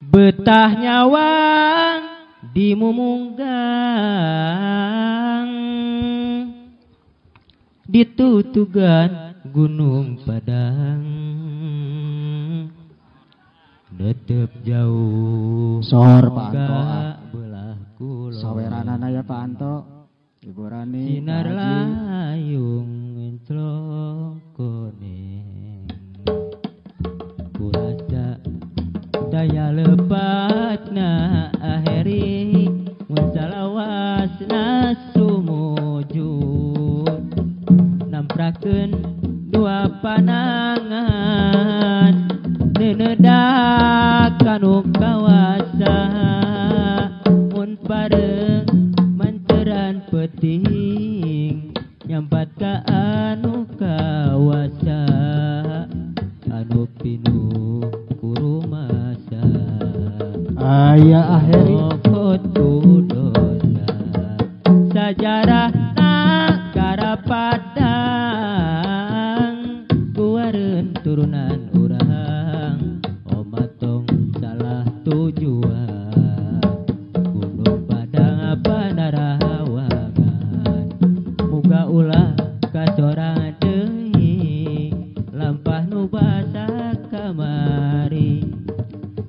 betah nyawang di Mumunggang ditutugan Gunung Padang netep jauh sor Pak Anto belah kulon saweranana ya Pak Anto Ibu Rani sinar layung enclong koneng kurasa daya lepatna aheri mun salawasna sumujud namprakeun dua panangan nenedak kanu kawasa mun pareng manceran peting nyampat ka anu kawasa anu pinuh kurumasa aya aheri dosa sajarah negara Padang kuareun turunan urang omatong salah tujuan Gunung Padang panarawangan muga ulah kasorang deui lampah nu basa kamari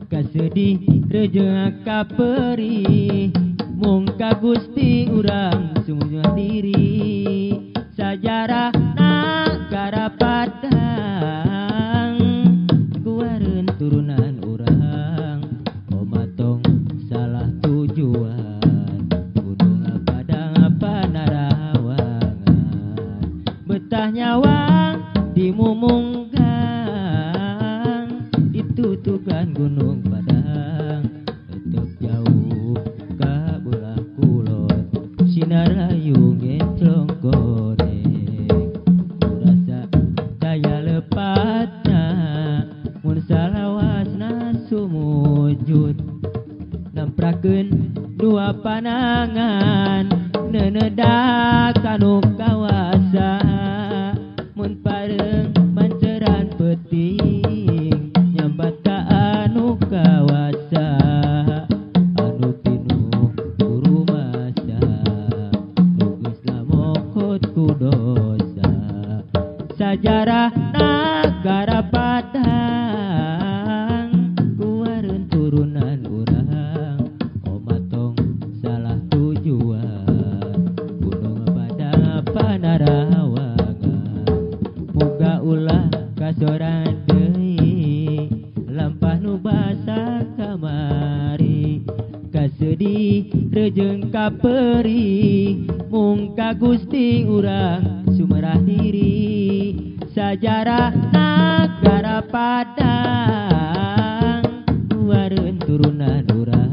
kasedih rejeng kaperi mung ka Gusti urang sumunya diri sajarah negara Padang kuareun turunan urang omatong salah tujuan Gunung Padang panarawangan betah nyawang di Mumunggang ditutukan Gunung Padang tetep jauh ka belah kulon sinar layung enclong koneng kurasa daya lepatna mun salawasna sumujud namprakeun dua panangan nenedak kanu kawasa mun pareng manceran peting nyambat ka anu kawasa anu pinuh kurumasa nugus lamokot ku dosa sajarah negara Padang kuareun turunan urang omatong salah tujuan Gunung Padang panarawangan muga ulah kasoran deui lampah nu basa kamari kasedih rejeng kaperi mung ka Gusti urang sumerah diri sajarah negara Padang kuareun turunan urang